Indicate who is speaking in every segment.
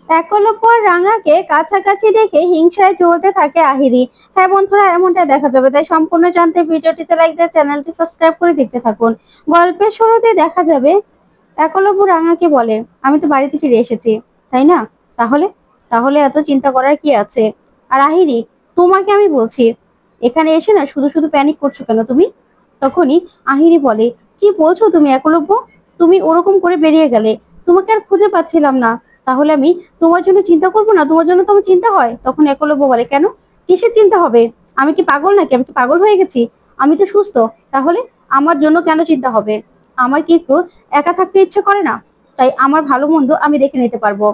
Speaker 1: একলব্য আর রাঙাকে কাছাকাছি দেখে হিংসায় জ্বলতে থাকে আহিরি। হ্যাঁ বন্ধুরা, এমনটা দেখা যাবে, তাই সম্পূর্ণ জানতে ভিডিওটিতে লাইক দিয়ে চ্যানেলটি সাবস্ক্রাইব করে দেখতে থাকুন। গল্পের শুরুতে দেখা যাবে একলব্য রাঙাকে বলে, আমি তো বাড়িতে ফিরে এসেছি, তাই না? তাহলে তাহলে এত চিন্তা করার কি আছে? আর আহিরি, তোমাকে আমি বলছি, এখানে এসে না শুধু শুধু প্যানিক করছো কেন তুমি? তখনই আহিরি বলে, কি বলছো তুমি একলব্য? তুমি ওরকম করে বেরিয়ে গেলে, তোমাকে আর খুঁজে পাচ্ছিলাম না, তাহলে আমি তোমার জন্য চিন্তা করবো না? তোমার জন্য তো আমার চিন্তা হয়। তখন একলব্য বলে, কেন, কিসের চিন্তা হবে? আমি কি পাগল নাকি? আমি কি পাগল হয়ে গেছি? আমি তো সুস্থ, তাহলে আমার জন্য কেন চিন্তা হবে? আমার কি একটু একা থাকতে ইচ্ছে করে না? তাই আমার ভালো মন্দ আমি দেখে নিতে পারবো।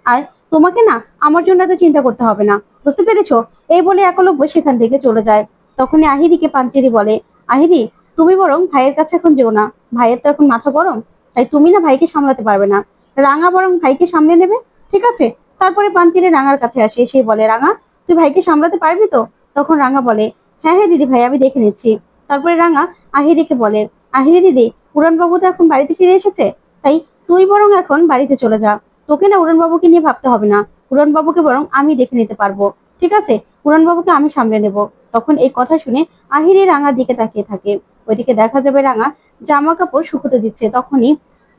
Speaker 1: আর তোমাকে না আমার জন্য এত চিন্তা করতে হবে না, বুঝতে পেরেছো? এই বলে একলব্য সেখান থেকে চলে যায়। তখনই আহিরিকে পাঞ্চেরি বলে, আহিরি, তুমি বরং ভাইয়ের কাছে এখন যেও না, ভাইয়ের তো এখন মাথা গরম, তাই তুমি না ভাইকে সামলাতে পারবে না, রাঙা বরং ভাইকে সামলে নেবে, ঠিক আছে? তারপরে পাঞ্চেরি রাঙার কাছে আসে, এসে বলে, রাঙা, তুই ভাইকে সামলাতে পারবি তো? তখন রাঙা বলে, হ্যাঁ হ্যাঁ দিদি ভাই, আমি দেখে নিচ্ছি। তারপরে রাঙা আহিরিকে বলে, আহিরি দিদি, উড়ানবাবু তো এখন বাড়িতে ফিরে এসেছে, তাই তুই বরং এখন বাড়িতে চলে যা, তোকে না উড়ানবাবুকে নিয়ে ভাবতে হবে না, উড়ানবাবুকে বরং আমি দেখে নিতে পারবো, ঠিক আছে? উড়ানবাবুকে আমি সামলে নেব। তখন এই কথা শুনে আহিরি রাঙার দিকে তাকিয়ে থাকে। ওইদিকে দেখা যাবে রাঙা জামা কাপড় শুকোতে দিচ্ছে। তখনই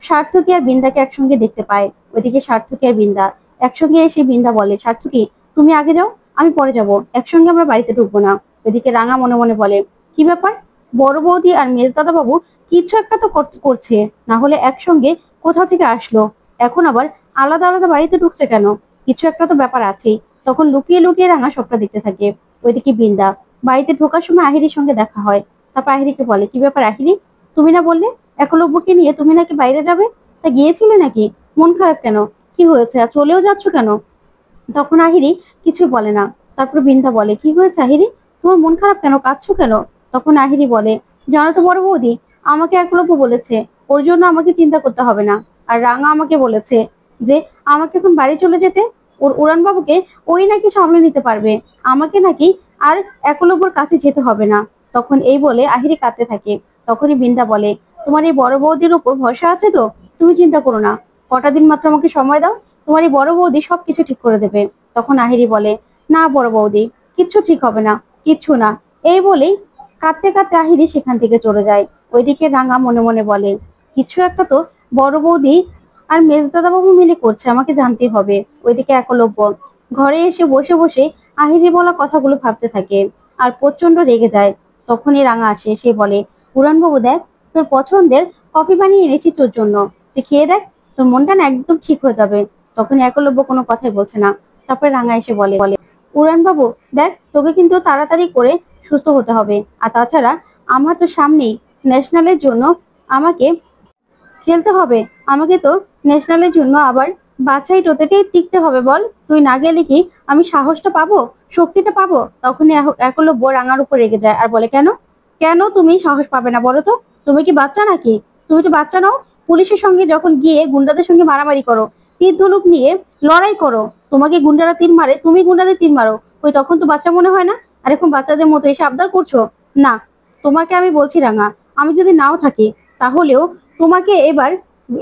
Speaker 1: সার্থকী আর বৃন্দাকে একসঙ্গে দেখতে পায়। ওইদিকে সার্থকী আর বৃন্দা একসঙ্গে এসে বৃন্দা বলে, সার্থকী, তুমি আগে যাও, আমি পরে যাব, একসঙ্গে আমরা বাড়িতে ঢুকবো না। ওইদিকে রাঙা মনে মনে বলে, কি ব্যাপার, বড় বৌদি আর মেজদাদা বাবু কিছু একটা তো করছে, না হলে একসঙ্গে কোথা থেকে আসলো, এখন আবার আলাদা আলাদা বাড়িতে ঢুকছে কেন? কিছু একটা তো ব্যাপার আছেই। তখন লুকিয়ে লুকিয়ে রাঙা সবটা দেখতে থাকে। ওইদিকে বৃন্দা বাড়িতে ঢোকার সময় আহিরির সঙ্গে দেখা হয়। তারপর আহিরিকে বলে, কি ব্যাপার আহিরি, তুমি না বললে একলব্যকে নিয়ে তুমি নাকি বাইরে যাবে, তা গিয়েছিলে নাকি? মন খারাপ কেন? কি হয়েছে, আর চলেও যাচ্ছ কেন? তখন আহিরি কিছু বলে না। তারপর বৃন্দা বলে, কি হয়েছে আহিরি, তোমার মন খারাপ কেন, কাঁদছো কেন? তখন আহিরি বলে, জানো তো বড় বৌদি, আমাকে একলব্য বলেছে ওর জন্য আমাকে চিন্তা করতে হবে না, আর রাঙা আমাকে বলেছে যে আমাকে এখন বাড়ি চলে যেতে, ওর উড়ান বাবুকে ওই নাকি সামলে নিতে পারবে, আমাকে নাকি আর একলব্যর কাছে যেতে হবে না। তখন এই বলে আহিরি কাঁদতে থাকে। তখনই বৃন্দা বলে, তোমার এই বড় বৌদির উপর ভরসা আছে তো, তুমি চিন্তা করো না, কটা দিন মাত্র আমাকে সময় দাও, তোমার এই বড় বৌদি সবকিছু ঠিক করে দেবে। তখন আহিরি বলে, না বড় বৌদি, কিচ্ছু ঠিক হবে না, কিচ্ছু না। এই বলেই কাঁদতে কাঁদতে আহিরি সেখান থেকে চলে যায়। ওইদিকে রাঙা মনে মনে বলে, কিছু একটা তো বড় বৌদি আর মেজদাদা বাবু মিলে করছে, আমাকে জানতে হবে। ওইদিকে একলব্য ঘরে এসে বসে বসে আহিরি বলা কথাগুলো ভাবতে থাকে আর প্রচন্ড রেগে যায়। তখনই রাঙা আসে, সে বলে, উড়ান বাবু দেখ, তোর পছন্দের কফি বানিয়ে এনেছি তোর জন্য, তুই খেয়ে দেখ, তোর মনটা না একদম ঠিক হয়ে যাবে। তখন একলব্য কোনো কথাই বলছে না। তারপরে রাঙা এসে বলে, উড়ান বাবু দেখ, তোকে কিন্তু তাড়াতাড়ি করে সুস্থ হতে হবে, আর তাছাড়া আমার তো সামনেই ন্যাশনালের জন্য আমাকে খেলতে হবে, আমাকে তো ন্যাশনালের জন্য আবার বাছাই টোতেটেই টিকতে হবে, বল তুই না গেলে কি আমি সাহসটা পাবো, শক্তিটা পাবো? তখন একলব্য রাঙার উপর রেগে যায় আর বলে, কেন, কেন তুমি সাহস পাবে না বলো তো? তুমি কি বাচ্চা নাকি? তুমি তো বাচ্চা নও। পুলিশের সঙ্গে যখন গিয়ে গুন্ডাদের সঙ্গে মারামারি করো, তীর ধনুক নিয়ে লড়াই করো, তোমাকে গুন্ডারা তীর মারে, তুমি গুন্ডাদের তীর মারো, ওই তখন তো বাচ্চা মনে হয় না? আর এখন বাচ্চাদের মতো এসে আবদার করছো? না, তোমাকে আমি বলছি রাঙা, আমি যদি নাও থাকি তাহলেও তোমাকে এবার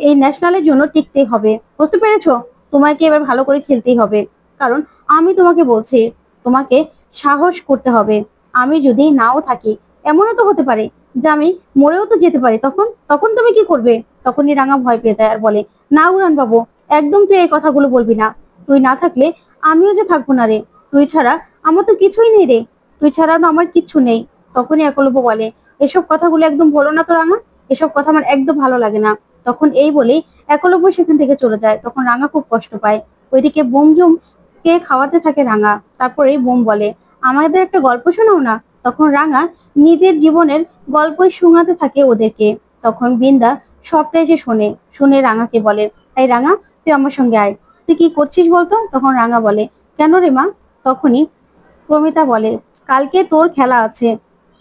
Speaker 1: এই ন্যাশনালের জন্য টিকতেই হবে, বুঝতে পেরেছো? তোমাকে এবার ভালো করে খেলতেই হবে, কারণ আমি তোমাকে বলছি, তোমাকে সাহস করতে হবে। আমি যদি নাও থাকি, এমনও তো হতে পারে যে আমি মরেও তো যেতে পারি, তখন তখন তুমি কি করবে? তখনই রাঙা ভয় পেয়ে যায় আর বলে, না উড়ান বাবু, একদম তুই এই কথাগুলো বলবি না, তুই না থাকলে আমিও যে থাকবো না রে, তুই ছাড়া আমার তো কিছুই নেই রে, তুই ছাড়া তো আমার কিচ্ছু নেই। তখনই একলব্য বলে, এসব কথাগুলো একদম বলো না তো রাঙা, এসব কথা আমার একদম ভালো লাগে না। তখন এই বলেই একলব্য সেখান থেকে চলে যায়। তখন রাঙা খুব কষ্ট পায়। ওইদিকে বোমজুম কে খাওয়াতে থাকে রাঙা। তারপরে বোম বলে, আমাদের একটা গল্প শোনাও না। তখন রাঙা নিজের জীবনের গল্পই শোনাতে থাকে ওদেরকে। তখন বৃন্দা সবটা এসে শোনে, শুনে রাঙাকে বলে, এই রাঙা, তুই আমার সঙ্গে আয়, তুই কি করছিস বলতো? তখন রাঙা বলে, কেন রে মা? তখনই প্রমিতা বলে, কালকে তোর খেলা আছে,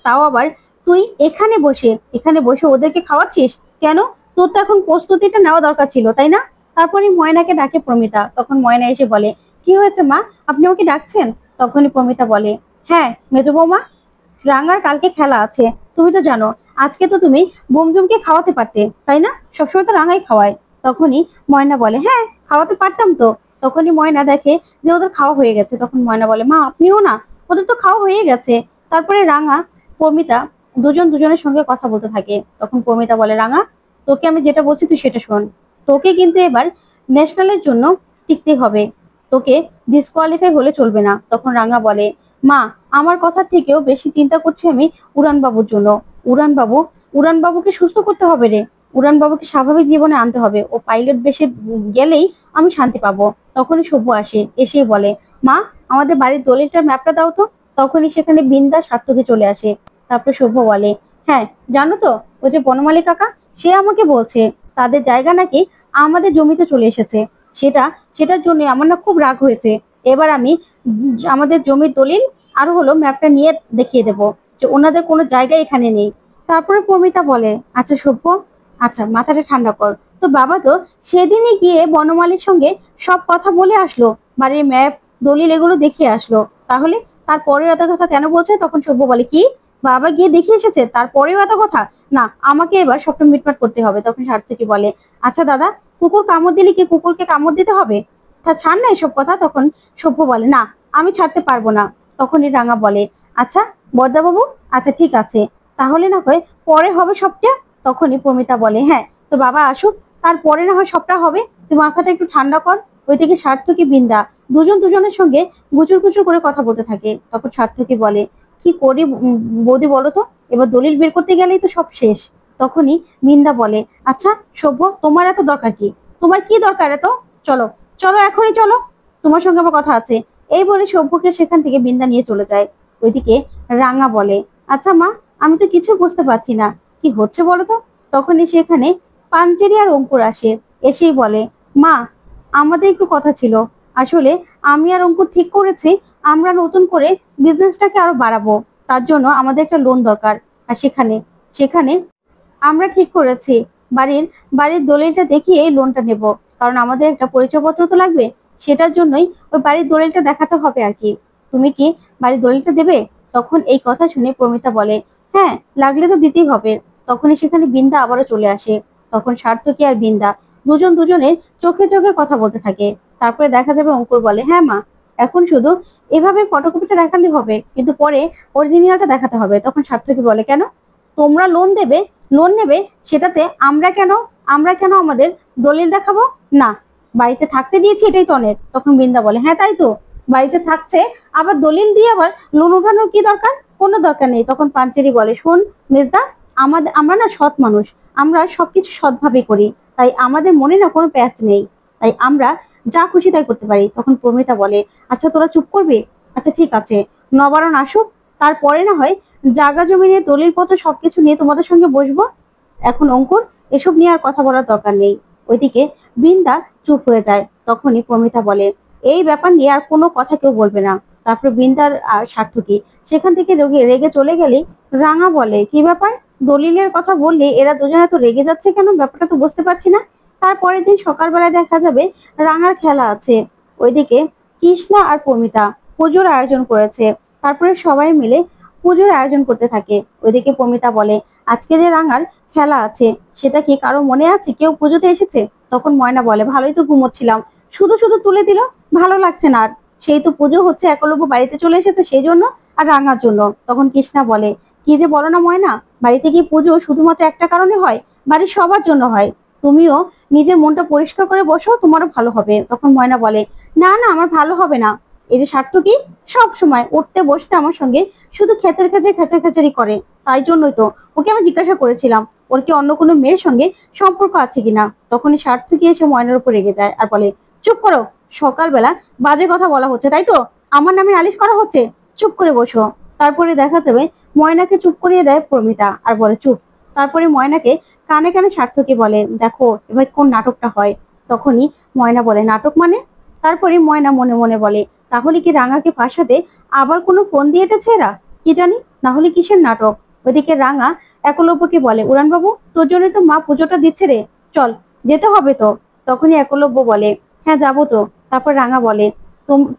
Speaker 1: তাও আবার তুই এখানে বসে ওদেরকে খাওয়াচ্ছিস কেন? তোর তো এখন প্রস্তুতিটা নেওয়া দরকার ছিল, তাই না? তারপরে ময়নাকে ডাকে প্রমিতা। তখন ময়না এসে বলে, কি হয়েছে মা, আপনি আমাকে ডাকছেন? তখনই প্রমিতা বলে, হ্যাঁ মেজো বৌমা, রাঙার কালকে খেলা আছে, তুমি তো জানো, আজকে তো তুমি বোমজুমকে খাওয়াতে পারতে, তাই না? সবসময় তো রাঙাই খাওয়ায়। তখনই ময়না বলে, হ্যাঁ খাওয়াতে পারতাম তো, তখনই ময়না দেখে যে ওদের খাওয়া হয়ে গেছে। তখন ময়না বলে, মা আপনিও না, ওদের তো খাওয়া হয়ে গেছে। তারপরে রাঙা, প্রমিতা দুজন দুজনের সঙ্গে কথা বলতে থাকে। তখন প্রমিতা বলে, রাঙা তোকে আমি যেটা বলছি তুই সেটা শোন। তোকে কিন্তু এবার ন্যাশনালের জন্য টিকতে হবে, তোকে ডিসকোয়ালিফাই হলে চলবে না। তখন রাঙা বলে, মা আমার কথার থেকেও বেশি চিন্তা করছি আমি উড়ানবাবুর জন্য। উড়ানবাবু, উড়ানবাবুকে সুস্থ করতে হবে রে, উড়ানবাবুকে স্বাভাবিক জীবনে আনতে হবে। ও পাইলট বেশে গেলেই আমি শান্তি পাবো। তখনই সভ্য আসে, এসেই বলে, মা আমাদের বাড়ির দলিলটার ম্যাপটা দাও তো। তখনই সেখানে বিন্দা সার্থকে চলে আসে। তারপর সভ্য বলে, হ্যাঁ জানো তো, ওই যে বনমালী কাকা, সে আমাকে বলছে তাদের জায়গা নাকি আমাদের জমিতে চলে এসেছে। সেটার জন্য আমার না খুব রাগ হয়েছে। এবার আমি আমাদের জমির দলিল আর হলো ম্যাপটা নিয়ে দেখিয়ে দেবো যে ওনাদের কোনো জায়গা এখানে নেই। তারপরে প্রমিতা বলে, আচ্ছা সভ্য, আচ্ছা মাথাটা ঠান্ডা কর। তো বাবা তো সেদিনই গিয়ে বনমালীর সঙ্গে সব কথা বলে আসলো, বাড়ির ম্যাপ দলিল এগুলো দেখিয়ে আসলো, তাহলে তারপরে এত কথা কেন বলছে? তখন সভ্য বলে, কি বাবা গিয়ে দেখে এসেছে তারপরেও এত কথা? না, আমাকে এবার সবটা মিটমাট করতে হবে। তখন সার্থকী বলে, আচ্ছা দাদা, কুকুর কামড় দিলে কি কুকুরকে কামড় দিতে হবে? তা ছাড় না এসব কথা। তখন সভ্য বলে, না আমি ছাড়তে পারবো না। তখনই রাঙা বলে, আচ্ছা বড়দা বাবু, আচ্ছা ঠিক আছে, তাহলে না হয় পরে হবে সবটা। তখনই প্রমিতা বলে, হ্যাঁ তো বাবা আসুক, তারপরে না হয় সবটা হবে, তুই মাথাটা একটু ঠান্ডা কর। ওইদিকে সার্থকী বিন্দা দুজন দুজনের সঙ্গে গুচুর গুচুর করে কথা বলতে থাকে। তখন সার্থকী বলে, কি করি বৌদি বলো তো, এবার দলিল বের করতে গেলেই তো সব শেষ। তখনই বিন্দা বলে, আচ্ছা সভ্য, তোমার এত দরকার কি? তোমার কি দরকার এত? চলো চলো এখনই চলো, তোমার সঙ্গে আমার কথা আছে। এই বলে সভ্যকে সেখান থেকে বিন্দা নিয়ে চলে যায়। ওইদিকে রাঙা বলে, আচ্ছা মা, আমি তো কিছু বুঝতে পারছি না, কি হচ্ছে বলো তো। তখনই সেখানে পাঞ্চেরি আর অঙ্কুর আসে, এসেই বলে, মা আমাদের একটু কথা ছিল। আসলে আমি আর অঙ্কুর ঠিক করেছি আমরা নতুন করে বিজনেসটাকে আরো বাড়াবো, তার জন্য আমাদের একটা লোন দরকার। আর সেখানে সেখানে আমরা ঠিক করেছি বাড়ির বাড়ির দলিলটা দেখিয়ে লোনটা নেব, কারণ আমাদের একটা পরিচয়পত্র তো লাগবে। সেটার জন্যই ওই বাড়ির দলিলটা দেখাতে হবে আর কি। তুমি কি বাড়ির দলিলটা দেবে? তখন এই কথা শুনে প্রমিতা বলে, হ্যাঁ লাগলে তো দিতেই হবে। তখনই সেখানে বিন্দা আবারও চলে আসে। তখন সার্থকী আর বিন্দা দুজন দুজনের চোখে চোখে কথা বলতে থাকে। তারপরে দেখা যাবে অঙ্কুর বলে, হ্যাঁ মা, এখন শুধু এভাবে ফটোকপিটা দেখালে হবে, কিন্তু পরে অরিজিনালটা দেখাতে হবে। তখন সার্থকী বলে, কেন? তোমরা লোন দেবে, লোন নেবে, সেটাতে আমরা কেন আমাদের দলিল দেখাবো? না, বাড়িতে থাকতে দিয়েছি এটাই তো অনেক। তখন বৃন্দা বলে, হ্যাঁ তাই তো, বাড়িতে থাকছে, আবার দলিল দিয়ে আবার লোন উঠানোর কি দরকার? কোনো দরকার নেই। তখন পাঞ্চেরি বলে, শোন মেজদা, আমরা না সৎ মানুষ, আমরা সবকিছু সৎভাবে করি, তাই আমাদের মনে না কোনো প্যাচ নেই, তাই আমরা যা খুশি তাই করতে পারি। তখন প্রমিতা বলে, আচ্ছা তোরা চুপ করবি? আচ্ছা ঠিক আছে, নবারণ আসুক, তারপরে না হয় জায়গা জমি নিয়ে দলিল পত্র সবকিছু নিয়ে তোমাদের সঙ্গে বসবো। এখন অঙ্কুর, এসব নিয়ে আর কথা বলার দরকার নেই। ওইদিকে বৃন্দা চুপ হয়ে যায়। তখনই প্রমিতা বলে, এই ব্যাপার নিয়ে আর কোনো কথা কেউ বলবে না। তারপর বৃন্দার সার্থকী সেখান থেকে রেগে চলে গেলে রাঙা বলে, কি ব্যাপার, দলিলের কথা বললে এরা দুজনে তো রেগে যাচ্ছে কেন? ব্যাপারটা তো বুঝতে পারছি না। তারপরের দিন সকালবেলায় দেখা যাবে রাঙার খেলা আছে। ওইদিকে কৃষ্ণা আর প্রমিতা পুজোর আয়োজন করেছে। তারপরে সবাই মিলে পুজোর আয়োজন করতে থাকে। ওইদিকে প্রমিতা বলে, আজকে যে রাঙার খেলা আছে সেটা কি কারো মনে আছে? কেউ পুজোতে এসেছে? তখন ময়না বলে, ভালোই তো ঘুমোচ্ছিলাম, শুধু শুধু তুলে দিল, ভালো লাগছে না আর। সেই তো পুজো হচ্ছে, একলব্য বাড়িতে চলে এসেছে সেই জন্য, আর রাঙার জন্য। তখন কৃষ্ণা বলে, কি যে বলো না ময়না, বাড়িতে গিয়ে পুজো শুধুমাত্র একটা কারণে হয়, বাড়ির সবার জন্য হয়। তুমিও নিজের মনটা পরিষ্কার করে বসো, তোমারও ভালো হবে। তখন ময়না বলে, না না আমার ভালো হবে না। এই যে সার্থকী সব সময় উঠতে বসতে আমার সঙ্গে শুধু খেচারি করে, তাই জন্যই তো ওকে আমি জিজ্ঞাসা করেছিলাম ওর কি অন্য কোনো মেয়ের সঙ্গে সম্পর্ক আছে কিনা। তখনই সার্থকী এসে ময়নার উপর রেগে যায় আর বলে, চুপ করো, সকালবেলা বাজে কথা বলা হচ্ছে তাই তো, আমার নামে নালিশ করা হচ্ছে, চুপ করে বসো। তারপরে দেখা যাবে ময়নাকে চুপ করিয়ে দেয় প্রমিতা আর বলে, চুপ। তারপরে ময়নাকে কানে কানে সার্থকী বলে, দেখো এবার কোন নাটকটা হয়। তখনই ময়না বলে, নাটক মানে? তারপরে ময়না মনে মনে বলে, তাহলে কি রাঙাকে ফাঁসাতে আবার কোনো ফোন দিয়ে এটেছে এরা? কি জানি, না হলে কিসের নাটক। ওইদিকে রাঙা একলব্যকে বলে, উড়ানবাবু তোর জন্য তো মা পুজোটা দিচ্ছে রে, চল যেতে হবে তো। তখনই একলব্য বলে, হ্যাঁ যাবো তো। তারপর রাঙা বলে,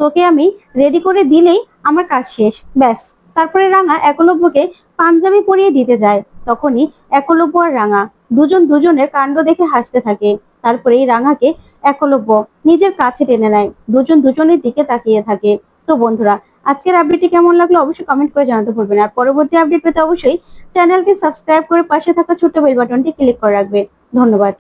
Speaker 1: তোকে আমি রেডি করে দিলেই আমার কাজ শেষ, ব্যাস। তারপরে রাঙা একলব্যকে পাঞ্জাবি পরিয়ে দিতে যায়। তখনই একলব্য আর রাঙা দুজন দুজনের কাণ্ড দেখে হাসতে থাকে। তারপরেই রাঙাকে একলব্য নিজের কাছে টেনে নেয়। দুজন দুজনের দিকে তাকিয়ে থাকে। তো বন্ধুরা, আজকের আপডেটটি কেমন লাগলো অবশ্যই কমেন্ট করে জানাতে ভুলবেন। আর পরবর্তী আপডেট পেতে অবশ্যই চ্যানেলটি সাবস্ক্রাইব করে পাশে থাকা ছোট্ট বেল বাটনটি ক্লিক করে রাখবে। ধন্যবাদ।